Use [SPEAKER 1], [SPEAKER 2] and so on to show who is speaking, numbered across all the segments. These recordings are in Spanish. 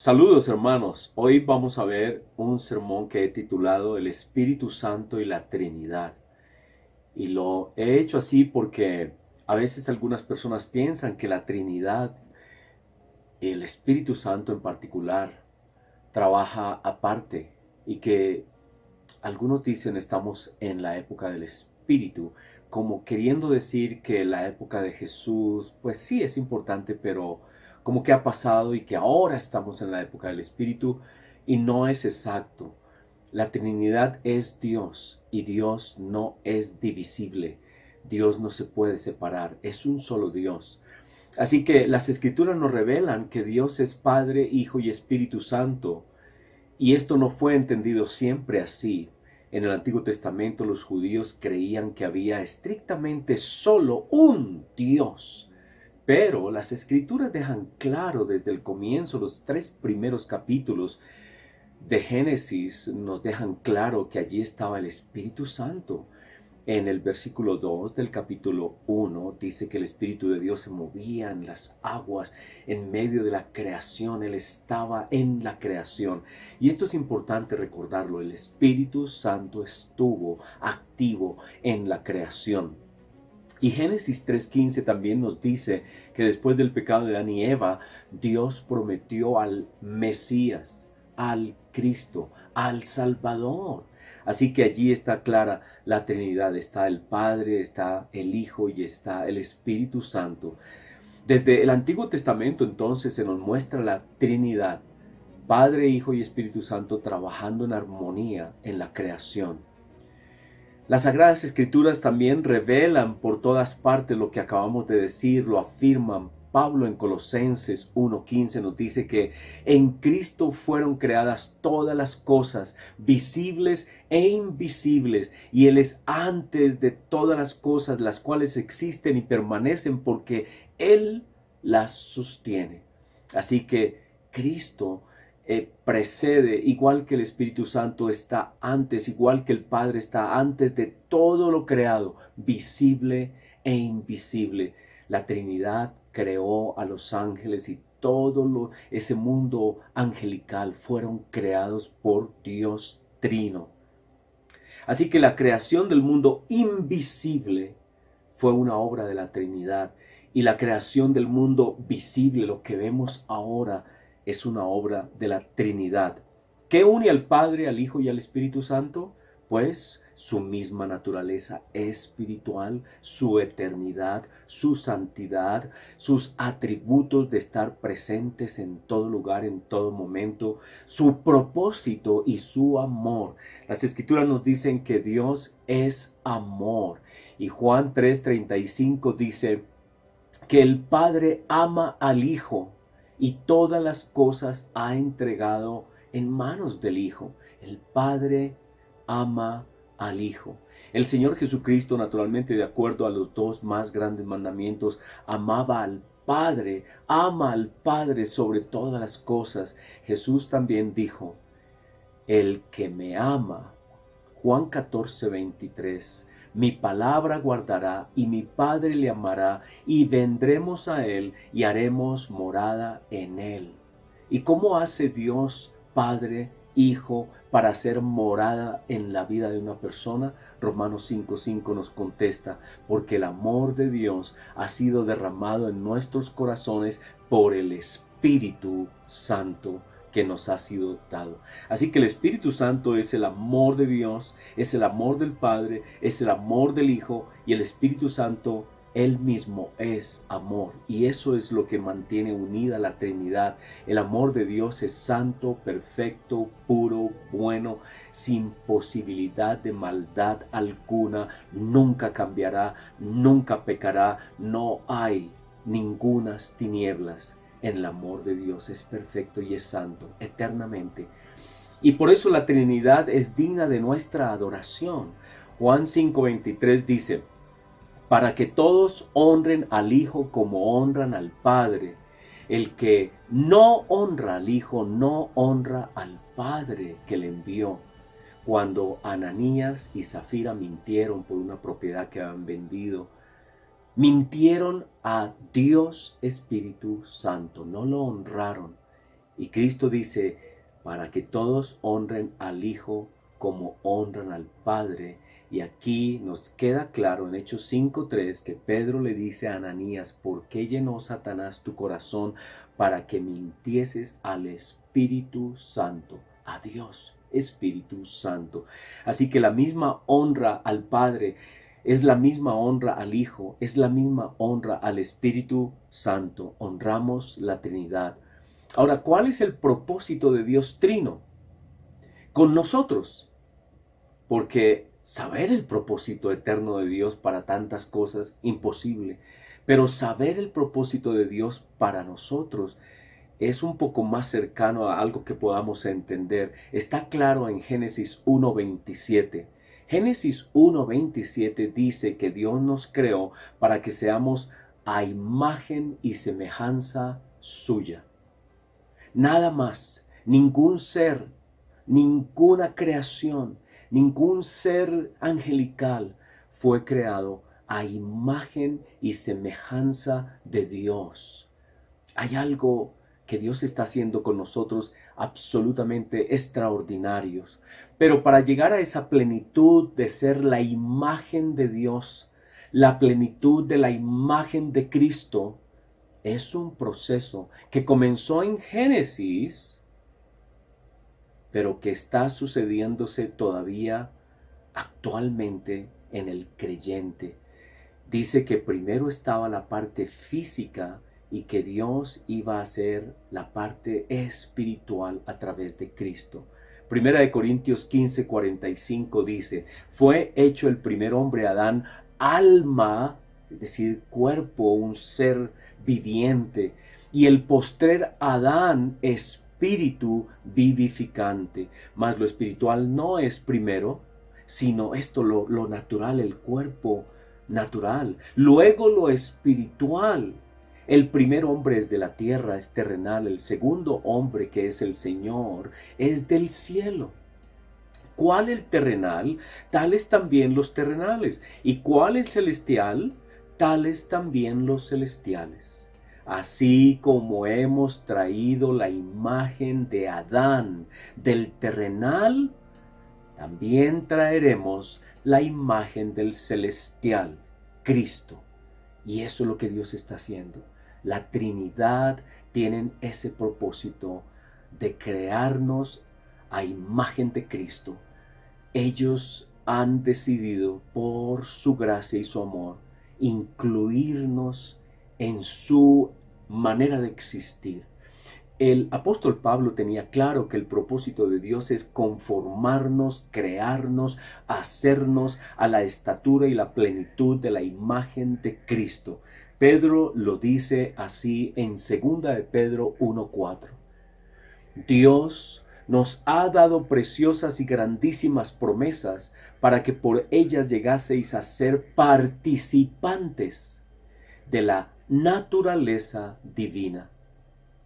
[SPEAKER 1] Saludos hermanos, hoy vamos a ver un sermón que he titulado El Espíritu Santo y la Trinidad. Y lo he hecho así porque a veces algunas personas piensan que la Trinidad, el Espíritu Santo en particular, trabaja aparte y que algunos dicen estamos en la época del Espíritu, como queriendo decir que la época de Jesús, pues sí es importante, pero como que ha pasado y que ahora estamos en la época del Espíritu y no es exacto. La Trinidad es Dios y Dios no es divisible. Dios no se puede separar, es un solo Dios. Así que las Escrituras nos revelan que Dios es Padre, Hijo y Espíritu Santo. Y esto no fue entendido siempre así. En el Antiguo Testamento los judíos creían que había estrictamente solo un Dios. Pero las Escrituras dejan claro desde el comienzo, los 3 primeros capítulos de Génesis nos dejan claro que allí estaba el Espíritu Santo. En el versículo 2 del capítulo 1 dice que el Espíritu de Dios se movía en las aguas, en medio de la creación. Él estaba en la creación. Y esto es importante recordarlo. El Espíritu Santo estuvo activo en la creación. Y Génesis 3:15 también nos dice que después del pecado de Adán y Eva, Dios prometió al Mesías, al Cristo, al Salvador. Así que allí está clara la Trinidad. Está el Padre, está el Hijo y está el Espíritu Santo. Desde el Antiguo Testamento entonces se nos muestra la Trinidad, Padre, Hijo y Espíritu Santo trabajando en armonía en la creación. Las Sagradas Escrituras también revelan por todas partes lo que acabamos de decir, lo afirman. Pablo en Colosenses 1:15 nos dice que en Cristo fueron creadas todas las cosas, visibles e invisibles, y Él es antes de todas las cosas, las cuales existen y permanecen porque Él las sostiene. Así que Cristo precede, igual que el Espíritu Santo está antes, igual que el Padre está antes de todo lo creado, visible e invisible. La Trinidad creó a los ángeles y ese mundo angelical fueron creados por Dios Trino. Así que la creación del mundo invisible fue una obra de la Trinidad y la creación del mundo visible, lo que vemos ahora, es una obra de la Trinidad. ¿Qué une al Padre, al Hijo y al Espíritu Santo? Pues su misma naturaleza espiritual, su eternidad, su santidad, sus atributos de estar presentes en todo lugar, en todo momento, su propósito y su amor. Las Escrituras nos dicen que Dios es amor. Y Juan 3:35 dice que el Padre ama al Hijo y todas las cosas ha entregado en manos del Hijo. El Padre ama al Hijo. El Señor Jesucristo, naturalmente, de acuerdo a los 2 más grandes mandamientos, amaba al Padre, ama al Padre sobre todas las cosas. Jesús también dijo, el que me ama, Juan 14:23, mi palabra guardará y mi Padre le amará y vendremos a él y haremos morada en él. ¿Y cómo hace Dios, Padre, Hijo, para hacer morada en la vida de una persona? Romanos 5:5 nos contesta, porque el amor de Dios ha sido derramado en nuestros corazones por el Espíritu Santo que nos ha sido dado. Así que el Espíritu Santo es el amor de Dios, es el amor del Padre, es el amor del Hijo, y el Espíritu Santo él mismo es amor, y eso es lo que mantiene unida la Trinidad. El amor de Dios es santo, perfecto, puro, bueno, sin posibilidad de maldad alguna, nunca cambiará, nunca pecará, no hay ningunas tinieblas. El amor de Dios es perfecto y es santo eternamente. Y por eso la Trinidad es digna de nuestra adoración. Juan 5:23 dice, para que todos honren al Hijo como honran al Padre. El que no honra al Hijo no honra al Padre que le envió. Cuando Ananías y Zafira mintieron por una propiedad que habían vendido, mintieron a Dios Espíritu Santo, no lo honraron. Y Cristo dice, para que todos honren al Hijo como honran al Padre. Y aquí nos queda claro en Hechos 5:3 que Pedro le dice a Ananías, ¿por qué llenó Satanás tu corazón para que mintieses al Espíritu Santo? A Dios, Espíritu Santo. Así que la misma honra al Padre es la misma honra al Hijo, es la misma honra al Espíritu Santo. Honramos la Trinidad. Ahora, ¿cuál es el propósito de Dios Trino con nosotros? Porque saber el propósito eterno de Dios para tantas cosas, imposible. Pero saber el propósito de Dios para nosotros es un poco más cercano a algo que podamos entender. Está claro en Génesis 1:27. Génesis 1:27 dice que Dios nos creó para que seamos a imagen y semejanza suya. Nada más, ningún ser, ninguna creación, ningún ser angelical fue creado a imagen y semejanza de Dios. Hay algo que Dios está haciendo con nosotros absolutamente extraordinarios. Pero para llegar a esa plenitud de ser la imagen de Dios, la plenitud de la imagen de Cristo, es un proceso que comenzó en Génesis, pero que está sucediéndose todavía actualmente en el creyente. Dice que primero estaba la parte física y que Dios iba a hacer la parte espiritual a través de Cristo. Primera de Corintios 15:45 dice, fue hecho el primer hombre Adán alma, es decir, cuerpo, un ser viviente, y el postrer Adán espíritu vivificante. Mas lo espiritual no es primero, sino esto, lo natural, el cuerpo natural. Luego lo espiritual. El primer hombre es de la tierra, es terrenal. El segundo hombre, que es el Señor, es del cielo. ¿Cuál el terrenal? Tales también los terrenales. ¿Y cuál el celestial? Tales también los celestiales. Así como hemos traído la imagen de Adán del terrenal, también traeremos la imagen del celestial, Cristo. Y eso es lo que Dios está haciendo. La Trinidad tienen ese propósito de crearnos a imagen de Cristo. Ellos han decidido, por su gracia y su amor, incluirnos en su manera de existir. El apóstol Pablo tenía claro que el propósito de Dios es conformarnos, crearnos, hacernos a la estatura y la plenitud de la imagen de Cristo. Pedro lo dice así en 2 de Pedro 1:4. Dios nos ha dado preciosas y grandísimas promesas para que por ellas llegaseis a ser participantes de la naturaleza divina.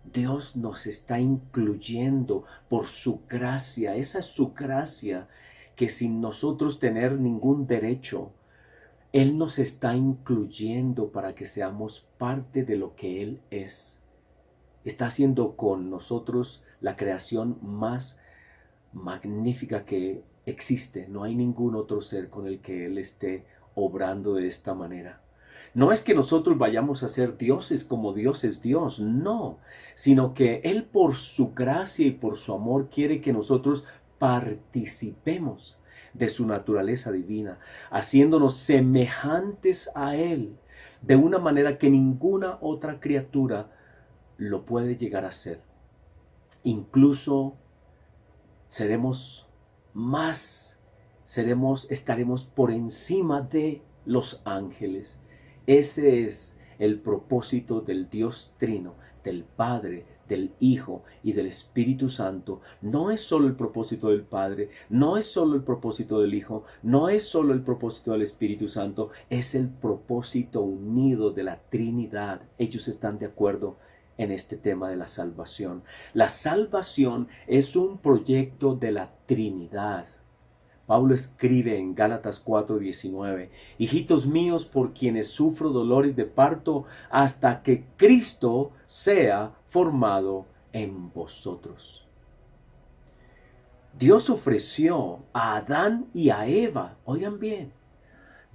[SPEAKER 1] Dios nos está incluyendo por su gracia. Esa es su gracia, que sin nosotros tener ningún derecho, Él nos está incluyendo para que seamos parte de lo que Él es. Está haciendo con nosotros la creación más magnífica que existe. No hay ningún otro ser con el que Él esté obrando de esta manera. No es que nosotros vayamos a ser dioses como Dios es Dios, no, sino que Él por su gracia y por su amor quiere que nosotros participemos de su naturaleza divina, haciéndonos semejantes a Él, de una manera que ninguna otra criatura lo puede llegar a ser. Incluso estaremos por encima de los ángeles. Ese es el propósito del Dios Trino, del Padre, del Hijo y del Espíritu Santo. No es solo el propósito del Padre, no es solo el propósito del Hijo, no es solo el propósito del Espíritu Santo, es el propósito unido de la Trinidad. Ellos están de acuerdo en este tema de la salvación. La salvación es un proyecto de la Trinidad. Pablo escribe en Gálatas 4:19, hijitos míos, por quienes sufro dolores de parto hasta que Cristo sea formado en vosotros. Dios ofreció a Adán y a Eva, oigan bien,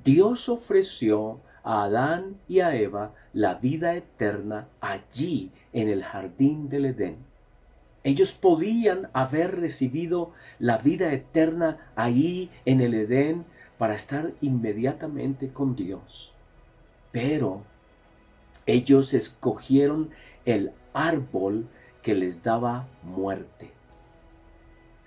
[SPEAKER 1] Dios ofreció a Adán y a Eva la vida eterna allí en el jardín del Edén. Ellos podían haber recibido la vida eterna ahí en el Edén para estar inmediatamente con Dios. Pero ellos escogieron el árbol que les daba muerte.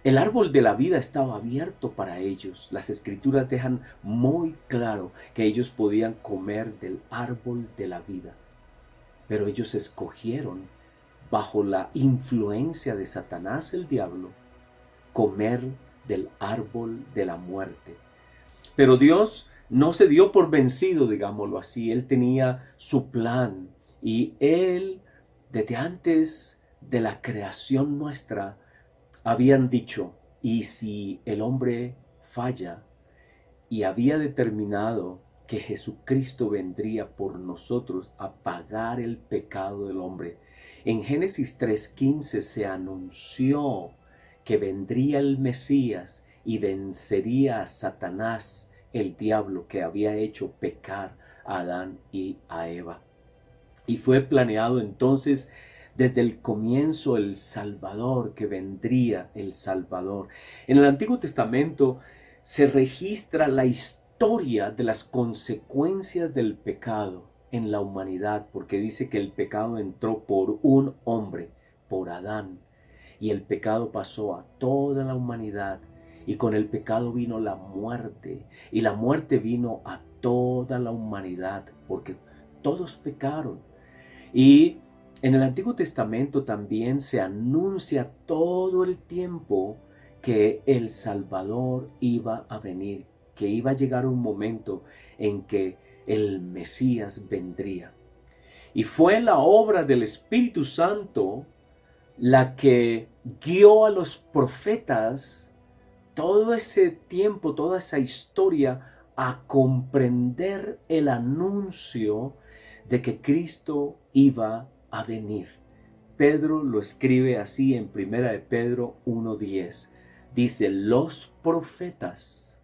[SPEAKER 1] El árbol de la vida estaba abierto para ellos. Las escrituras dejan muy claro que ellos podían comer del árbol de la vida. Pero ellos escogieron, bajo la influencia de Satanás el diablo, comer del árbol de la muerte. Pero Dios no se dio por vencido, digámoslo así. Él tenía su plan y Él, desde antes de la creación nuestra, habían dicho, y si el hombre falla, y había determinado que Jesucristo vendría por nosotros a pagar el pecado del hombre. En Génesis 3:15 se anunció que vendría el Mesías y vencería a Satanás, el diablo que había hecho pecar a Adán y a Eva. Y fue planeado entonces desde el comienzo el Salvador, que vendría el Salvador. En el Antiguo Testamento se registra la historia de las consecuencias del pecado en la humanidad, porque dice que el pecado entró por un hombre, por Adán, y el pecado pasó a toda la humanidad, y con el pecado vino la muerte, y la muerte vino a toda la humanidad, porque todos pecaron. Y en el Antiguo Testamento también se anuncia todo el tiempo que el Salvador iba a venir, que iba a llegar un momento en que el Mesías vendría. Y fue la obra del Espíritu Santo la que guió a los profetas todo ese tiempo, toda esa historia, a comprender el anuncio de que Cristo iba a venir. Pedro lo escribe así en 1 de Pedro 1:10. Dice, los profetas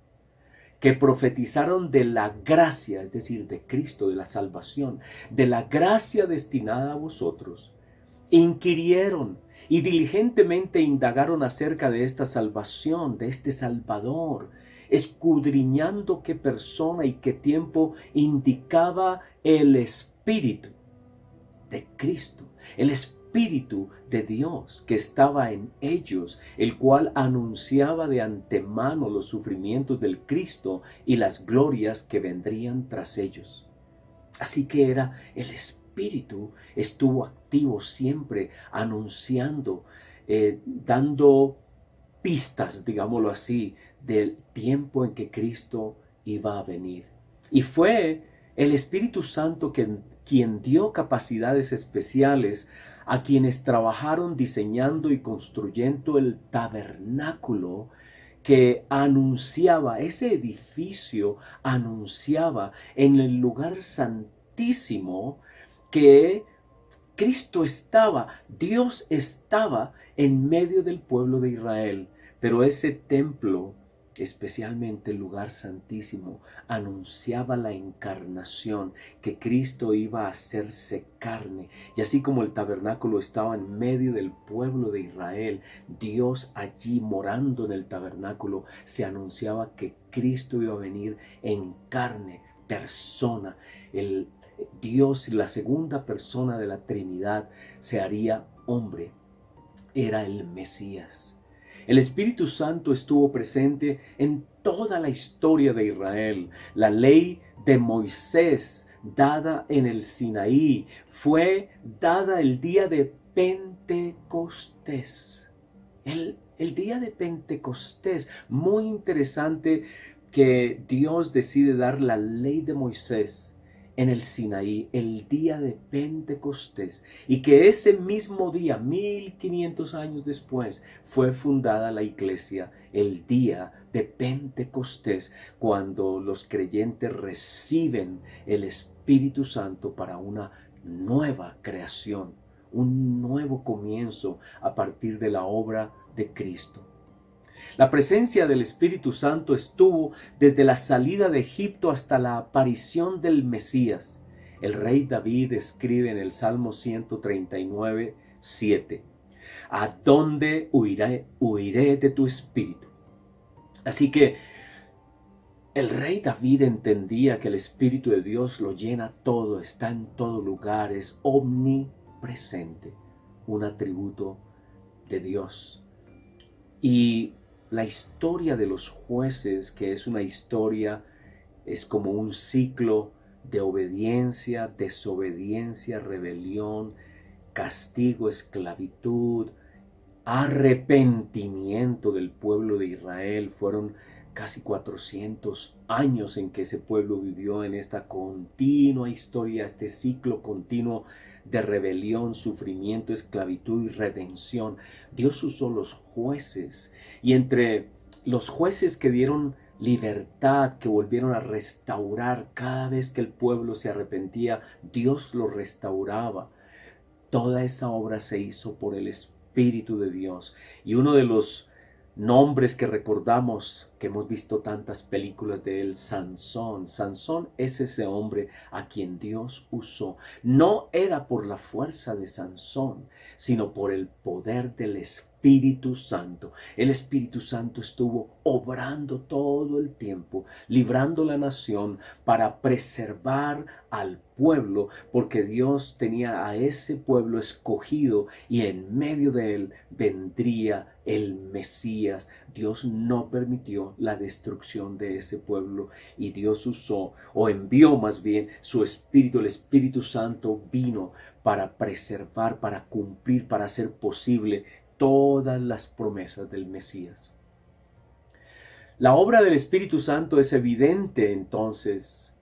[SPEAKER 1] que profetizaron de la gracia, es decir, de Cristo, de la salvación, de la gracia destinada a vosotros, inquirieron y diligentemente indagaron acerca de esta salvación, de este Salvador, escudriñando qué persona y qué tiempo indicaba el Espíritu de Cristo, el Espíritu de Dios que estaba en ellos, el cual anunciaba de antemano los sufrimientos del Cristo y las glorias que vendrían tras ellos. Así que era el Espíritu, estuvo activo siempre, anunciando, dando pistas, digámoslo así, del tiempo en que Cristo iba a venir. Y fue el Espíritu Santo quien dio capacidades especiales a quienes trabajaron diseñando y construyendo el tabernáculo, que anunciaba, ese edificio anunciaba en el lugar santísimo que Cristo estaba, Dios estaba en medio del pueblo de Israel. Pero ese templo, especialmente el lugar santísimo, anunciaba la encarnación, que Cristo iba a hacerse carne. Y así como el tabernáculo estaba en medio del pueblo de Israel, Dios allí morando en el tabernáculo, se anunciaba que Cristo iba a venir en carne, persona. El Dios, la segunda persona de la Trinidad, se haría hombre. Era el Mesías. El Espíritu Santo estuvo presente en toda la historia de Israel. La ley de Moisés, dada en el Sinaí, fue dada el día de Pentecostés. El día de Pentecostés, muy interesante que Dios decide dar la ley de Moisés en el Sinaí, el día de Pentecostés, y que ese mismo día, 1500 años después, fue fundada la iglesia, el día de Pentecostés, cuando los creyentes reciben el Espíritu Santo para una nueva creación, un nuevo comienzo a partir de la obra de Cristo. La presencia del Espíritu Santo estuvo desde la salida de Egipto hasta la aparición del Mesías. El rey David escribe en el Salmo 139, 7: ¿A dónde huiré de tu espíritu? Así que el rey David entendía que el Espíritu de Dios lo llena todo, está en todo lugar, es omnipresente, un atributo de Dios. Y la historia de los jueces, que es una historia, es como un ciclo de obediencia, desobediencia, rebelión, castigo, esclavitud, arrepentimiento del pueblo de Israel. Fueron casi 400 años en que ese pueblo vivió en esta continua historia, este ciclo continuo de rebelión, sufrimiento, esclavitud y redención. Dios usó los jueces, y entre los jueces que dieron libertad, que volvieron a restaurar cada vez que el pueblo se arrepentía, Dios lo restauraba. Toda esa obra se hizo por el Espíritu de Dios. Y uno de los nombres que recordamos, que hemos visto tantas películas de él, Sansón. Sansón es ese hombre a quien Dios usó. No era por la fuerza de Sansón, sino por el poder del Espíritu Santo. El Espíritu Santo estuvo obrando todo el tiempo, librando la nación para preservar al pueblo, porque Dios tenía a ese pueblo escogido y en medio de él vendría el Mesías. Dios no permitió la destrucción de ese pueblo, y Dios usó, o envió más bien, su Espíritu. El Espíritu Santo vino para preservar, para cumplir, para hacer posible todas las promesas del Mesías. La obra del Espíritu Santo es evidente entonces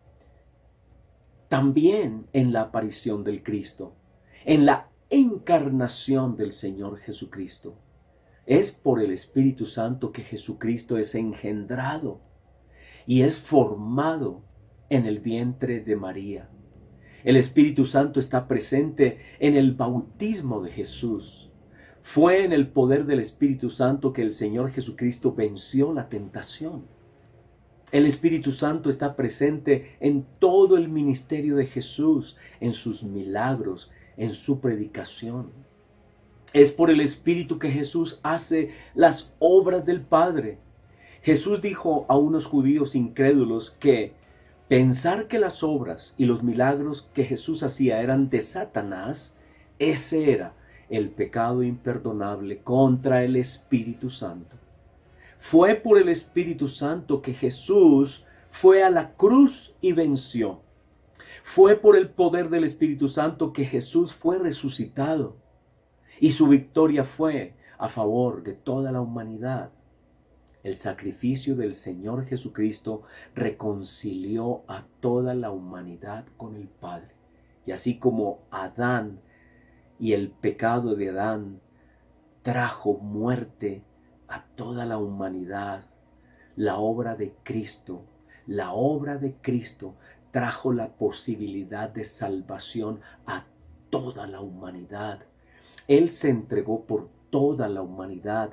[SPEAKER 1] también en la aparición del Cristo, en la encarnación del Señor Jesucristo. Es por el Espíritu Santo que Jesucristo es engendrado y es formado en el vientre de María. El Espíritu Santo está presente en el bautismo de Jesús. Fue en el poder del Espíritu Santo que el Señor Jesucristo venció la tentación. El Espíritu Santo está presente en todo el ministerio de Jesús, en sus milagros, en su predicación. Es por el Espíritu que Jesús hace las obras del Padre. Jesús dijo a unos judíos incrédulos que pensar que las obras y los milagros que Jesús hacía eran de Satanás, ese era el pecado imperdonable contra el Espíritu Santo. Fue por el Espíritu Santo que Jesús fue a la cruz y venció. Fue por el poder del Espíritu Santo que Jesús fue resucitado. Y su victoria fue a favor de toda la humanidad. El sacrificio del Señor Jesucristo reconcilió a toda la humanidad con el Padre. Y así como Adán y el pecado de Adán trajo muerte a toda la humanidad, la obra de Cristo trajo la posibilidad de salvación a toda la humanidad. Él se entregó por toda la humanidad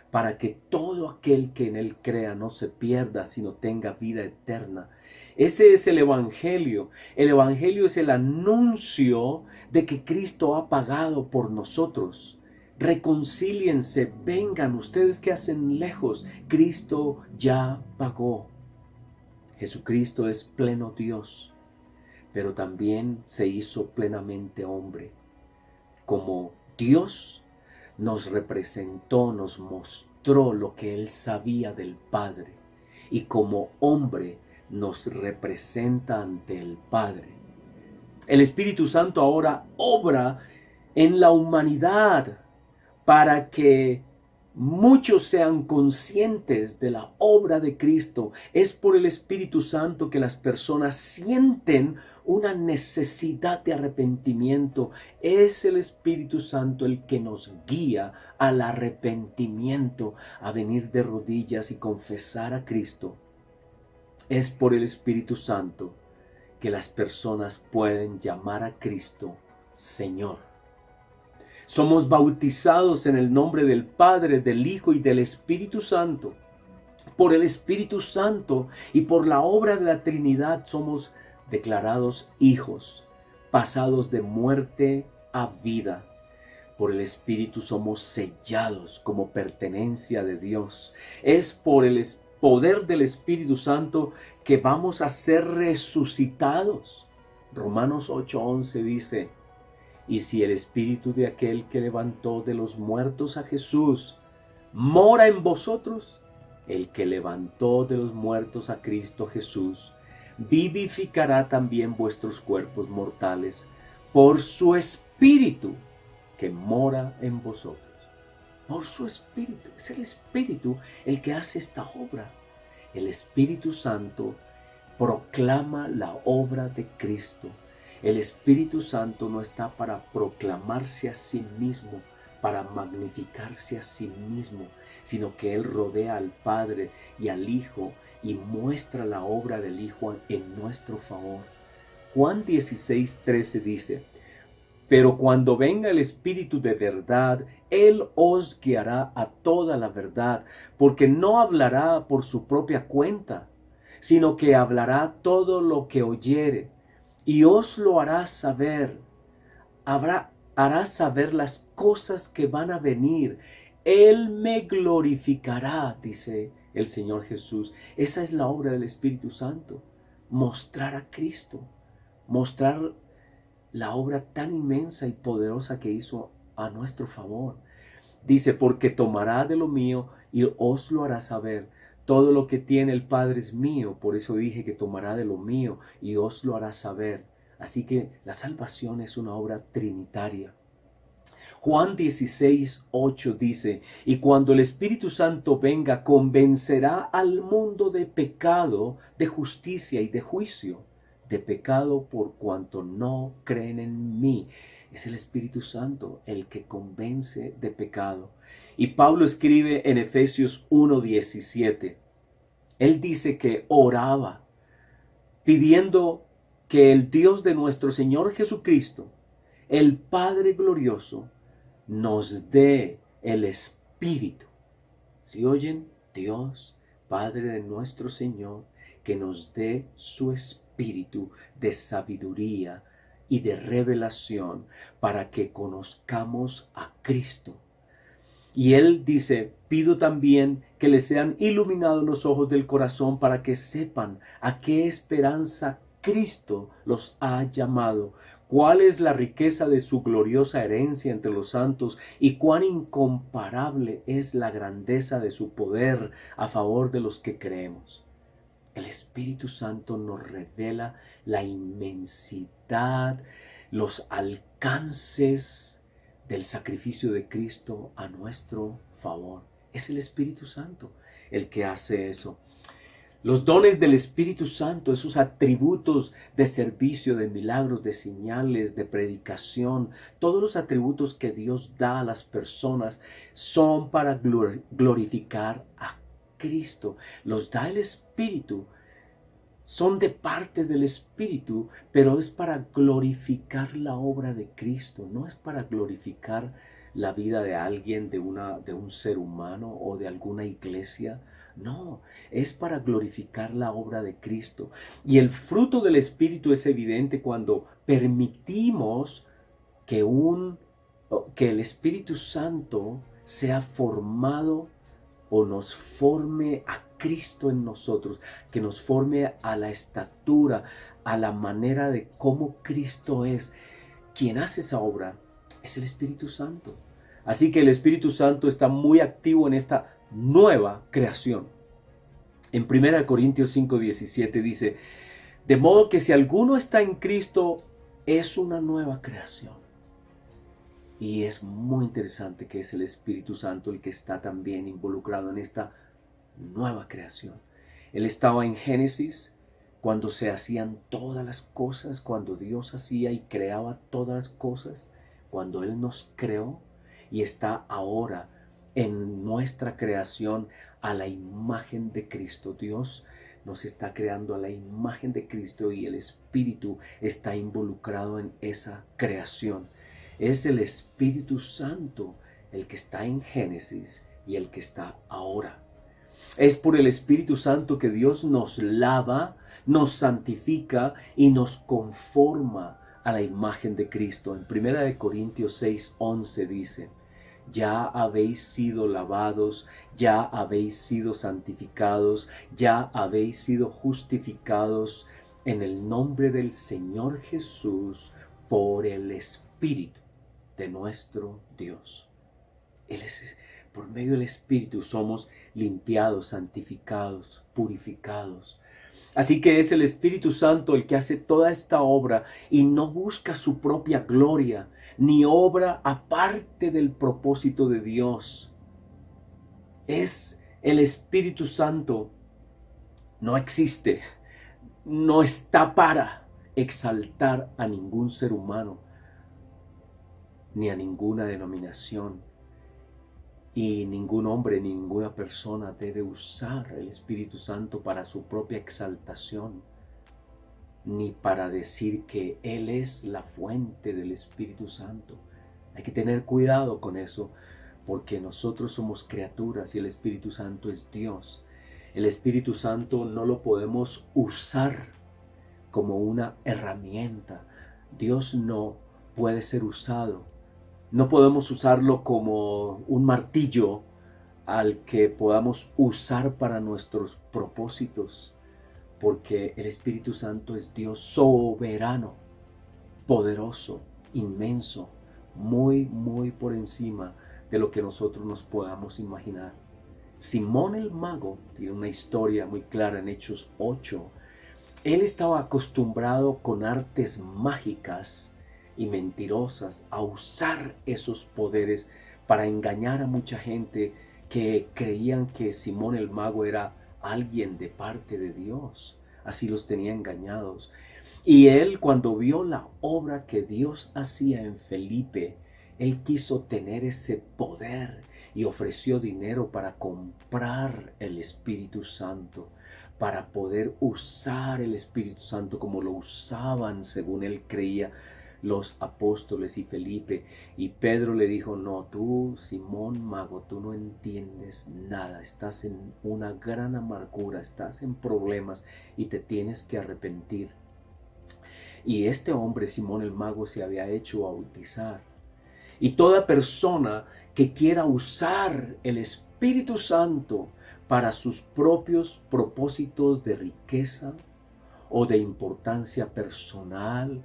[SPEAKER 1] para que todo aquel que en Él crea no se pierda, sino tenga vida eterna. Ese es el Evangelio. El Evangelio es el anuncio de que Cristo ha pagado por nosotros. Reconcíliense, vengan ustedes que hacen lejos. Cristo ya pagó. Jesucristo es pleno Dios, pero también se hizo plenamente hombre. Como Dios nos representó, nos mostró lo que Él sabía del Padre, y como hombre nos representa ante el Padre. El Espíritu Santo ahora obra en la humanidad para que muchos sean conscientes de la obra de Cristo. Es por el Espíritu Santo que las personas sienten una necesidad de arrepentimiento. Es el Espíritu Santo el que nos guía al arrepentimiento, a venir de rodillas y confesar a Cristo. Es por el Espíritu Santo que las personas pueden llamar a Cristo Señor. Somos bautizados en el nombre del Padre, del Hijo y del Espíritu Santo. Por el Espíritu Santo y por la obra de la Trinidad somos declarados hijos, pasados de muerte a vida. Por el Espíritu somos sellados como pertenencia de Dios. Es por el poder del Espíritu Santo que vamos a ser resucitados. Romanos 8:11 dice: y si el Espíritu de aquel que levantó de los muertos a Jesús mora en vosotros, el que levantó de los muertos a Cristo Jesús vivificará también vuestros cuerpos mortales por su Espíritu que mora en vosotros. Por su Espíritu. Es el Espíritu el que hace esta obra. El Espíritu Santo proclama la obra de Cristo. El Espíritu Santo no está para proclamarse a sí mismo, para magnificarse a sí mismo, sino que Él rodea al Padre y al Hijo y muestra la obra del Hijo en nuestro favor. Juan 16:13 dice: pero cuando venga el Espíritu de verdad, Él os guiará a toda la verdad, porque no hablará por su propia cuenta, sino que hablará todo lo que oyere, y os lo hará saber. Hará saber las cosas que van a venir. Él me glorificará, dice el Señor Jesús. Esa es la obra del Espíritu Santo. Mostrar a Cristo. Mostrar la obra tan inmensa y poderosa que hizo a nuestro favor. Dice: porque tomará de lo mío y os lo hará saber. Todo lo que tiene el Padre es mío. Por eso dije que tomará de lo mío y os lo hará saber. Así que la salvación es una obra trinitaria. Juan 16:8 dice: y cuando el Espíritu Santo venga, convencerá al mundo de pecado, de justicia y de juicio. De pecado por cuanto no creen en mí. Es el Espíritu Santo el que convence de pecado. Y Pablo escribe en Efesios 1:17. Él dice que oraba pidiendo que el Dios de nuestro Señor Jesucristo, el Padre glorioso, nos dé el Espíritu. ¿Sí oyen? Dios, Padre de nuestro Señor, que nos dé su Espíritu de sabiduría y de revelación para que conozcamos a Cristo. Y Él dice: pido también que les sean iluminados los ojos del corazón para que sepan a qué esperanza Cristo los ha llamado, cuál es la riqueza de su gloriosa herencia entre los santos y cuán incomparable es la grandeza de su poder a favor de los que creemos. El Espíritu Santo nos revela la inmensidad, los alcances del sacrificio de Cristo a nuestro favor. Es el Espíritu Santo el que hace eso. Los dones del Espíritu Santo, esos atributos de servicio, de milagros, de señales, de predicación, todos los atributos que Dios da a las personas son para glorificar a Cristo. Los da el Espíritu, son de parte del Espíritu, pero es para glorificar la obra de Cristo, no es para glorificar la vida de alguien, de un ser humano o de alguna iglesia. No, es para glorificar la obra de Cristo. Y el fruto del Espíritu es evidente cuando permitimos que el Espíritu Santo sea formado o nos forme a Cristo en nosotros, que nos forme a la estatura, a la manera de cómo Cristo es. Quien hace esa obra es el Espíritu Santo. Así que el Espíritu Santo está muy activo en esta nueva creación. En 1 Corintios 5:17 dice: de modo que si alguno está en Cristo, es una nueva creación. Y es muy interesante que es el Espíritu Santo el que está también involucrado en esta nueva creación. Él estaba en Génesis cuando se hacían todas las cosas, cuando Dios hacía y creaba todas las cosas, cuando Él nos creó, y está ahora en nuestra creación a la imagen de Cristo. Dios nos está creando a la imagen de Cristo y el Espíritu está involucrado en esa creación. Es el Espíritu Santo el que está en Génesis y el que está ahora. Es por el Espíritu Santo que Dios nos lava, nos santifica y nos conforma a la imagen de Cristo. En 1 Corintios 6:11 dice: ya habéis sido lavados, ya habéis sido santificados, ya habéis sido justificados en el nombre del Señor Jesús por el Espíritu de nuestro Dios. Por medio del Espíritu somos limpiados, santificados, purificados. Así que es el Espíritu Santo el que hace toda esta obra y no busca su propia gloria, ni obra aparte del propósito de Dios. Es el Espíritu Santo, no existe, no está para exaltar a ningún ser humano, ni a ninguna denominación. Y ningún hombre, ninguna persona debe usar el Espíritu Santo para su propia exaltación, ni para decir que Él es la fuente del Espíritu Santo. Hay que tener cuidado con eso, porque nosotros somos criaturas y el Espíritu Santo es Dios. El Espíritu Santo no lo podemos usar como una herramienta. Dios no puede ser usado. No podemos usarlo como un martillo al que podamos usar para nuestros propósitos, porque el Espíritu Santo es Dios soberano, poderoso, inmenso, muy por encima de lo que nosotros nos podamos imaginar. Simón el mago tiene una historia muy clara en Hechos 8. Él estaba acostumbrado con artes mágicas y mentirosas a usar esos poderes para engañar a mucha gente que creían que Simón el mago era alguien de parte de Dios. Así los tenía engañados. Y él, cuando vio la obra que Dios hacía en Felipe, él quiso tener ese poder y ofreció dinero para comprar el Espíritu Santo, para poder usar el Espíritu Santo como lo usaban, según él creía, los apóstoles y Felipe. Y Pedro le dijo: no, tú, Simón mago, tú no entiendes nada, estás en una gran amargura, estás en problemas y te tienes que arrepentir. Y este hombre, Simón el mago, se había hecho bautizar. Y toda persona que quiera usar el Espíritu Santo para sus propios propósitos de riqueza o de importancia personal,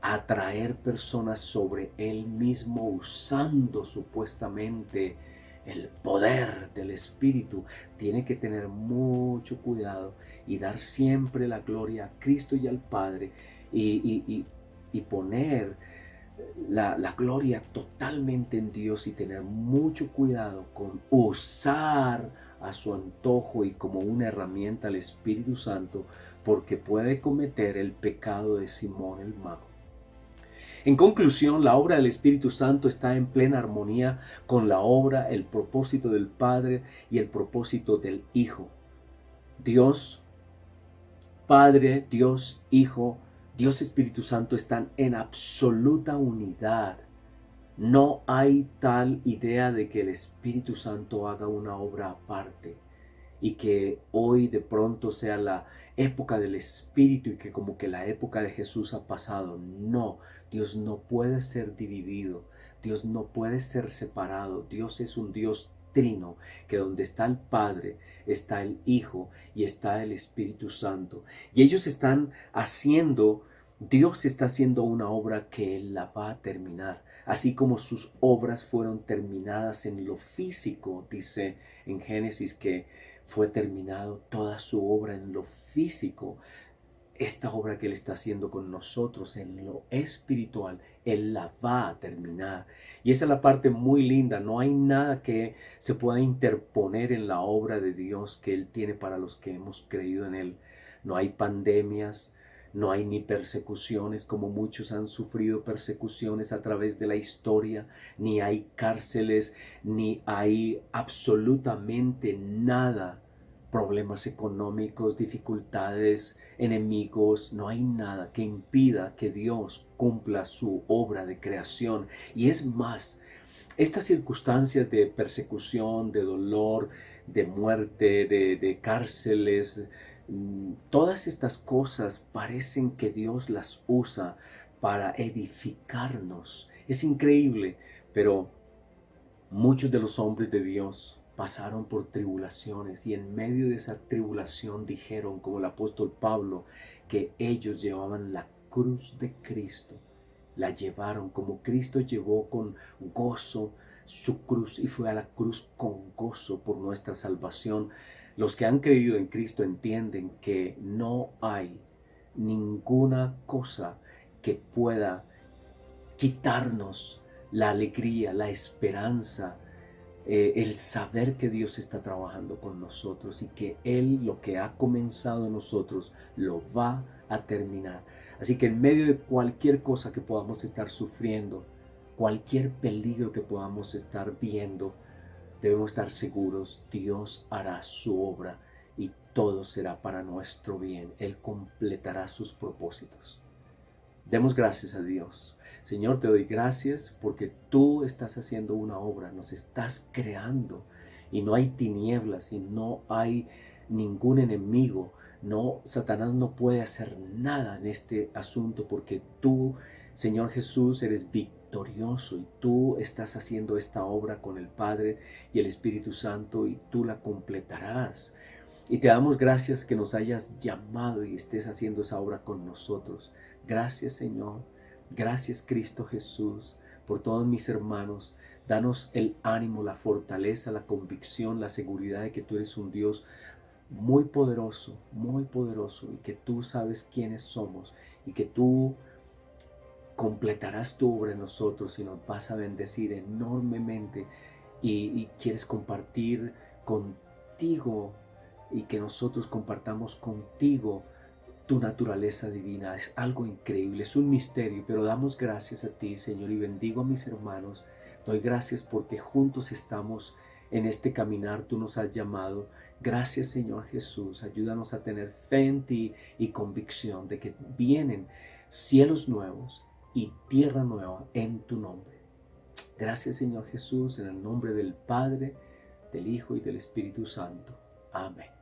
[SPEAKER 1] atraer personas sobre él mismo usando supuestamente el poder del Espíritu, tiene que tener mucho cuidado y dar siempre la gloria a Cristo y al Padre y poner la gloria totalmente en Dios y tener mucho cuidado con usar a su antojo y como una herramienta al Espíritu Santo, porque puede cometer el pecado de Simón el mago. En conclusión, la obra del Espíritu Santo está en plena armonía con la obra, el propósito del Padre y el propósito del Hijo. Dios Padre, Dios Hijo, Dios Espíritu Santo están en absoluta unidad. No hay tal idea de que el Espíritu Santo haga una obra aparte y que hoy de pronto sea la época del Espíritu y que como que la época de Jesús ha pasado. No, Dios no puede ser dividido, Dios no puede ser separado. Dios es un Dios trino, que donde está el Padre, está el Hijo y está el Espíritu Santo. Y ellos están haciendo, Dios está haciendo una obra que Él la va a terminar. Así como sus obras fueron terminadas en lo físico, dice en Génesis que fue terminado toda su obra en lo físico. Esta obra que Él está haciendo con nosotros en lo espiritual, Él la va a terminar. Y esa es la parte muy linda. No hay nada que se pueda interponer en la obra de Dios que Él tiene para los que hemos creído en Él. No hay pandemias, no hay ni persecuciones, como muchos han sufrido persecuciones a través de la historia, ni hay cárceles, ni hay absolutamente nada problemas económicos, dificultades, enemigos. No hay nada que impida que Dios cumpla su obra de creación. Y es más, estas circunstancias de persecución, de dolor, de muerte, de cárceles, todas estas cosas parecen que Dios las usa para edificarnos. Es increíble, pero muchos de los hombres de Dios pasaron por tribulaciones y en medio de esa tribulación dijeron, como el apóstol Pablo, que ellos llevaban la cruz de Cristo. La llevaron como Cristo llevó con gozo su cruz y fue a la cruz con gozo por nuestra salvación. Los que han creído en Cristo entienden que no hay ninguna cosa que pueda quitarnos la alegría, la esperanza, el saber que Dios está trabajando con nosotros y que Él lo que ha comenzado en nosotros lo va a terminar. Así que en medio de cualquier cosa que podamos estar sufriendo, cualquier peligro que podamos estar viendo, debemos estar seguros, Dios hará su obra y todo será para nuestro bien. Él completará sus propósitos. Demos gracias a Dios. Señor, te doy gracias porque tú estás haciendo una obra, nos estás creando y no hay tinieblas y no hay ningún enemigo. No, Satanás no puede hacer nada en este asunto porque tú, Señor Jesús, eres victorioso y tú estás haciendo esta obra con el Padre y el Espíritu Santo y tú la completarás. Y te damos gracias que nos hayas llamado y estés haciendo esa obra con nosotros. Gracias, Señor. Gracias, Cristo Jesús, por todos mis hermanos. Danos el ánimo, la fortaleza, la convicción, la seguridad de que tú eres un Dios muy poderoso y que tú sabes quiénes somos y que tú completarás tu obra en nosotros y nos vas a bendecir enormemente y quieres compartir contigo y que nosotros compartamos contigo tu naturaleza divina. Es algo increíble, es un misterio, pero damos gracias a ti, Señor, y bendigo a mis hermanos. Doy gracias porque juntos estamos en este caminar, tú nos has llamado. Gracias, Señor Jesús, ayúdanos a tener fe en ti y convicción de que vienen cielos nuevos y tierra nueva en tu nombre. Gracias, Señor Jesús, en el nombre del Padre, del Hijo y del Espíritu Santo. Amén.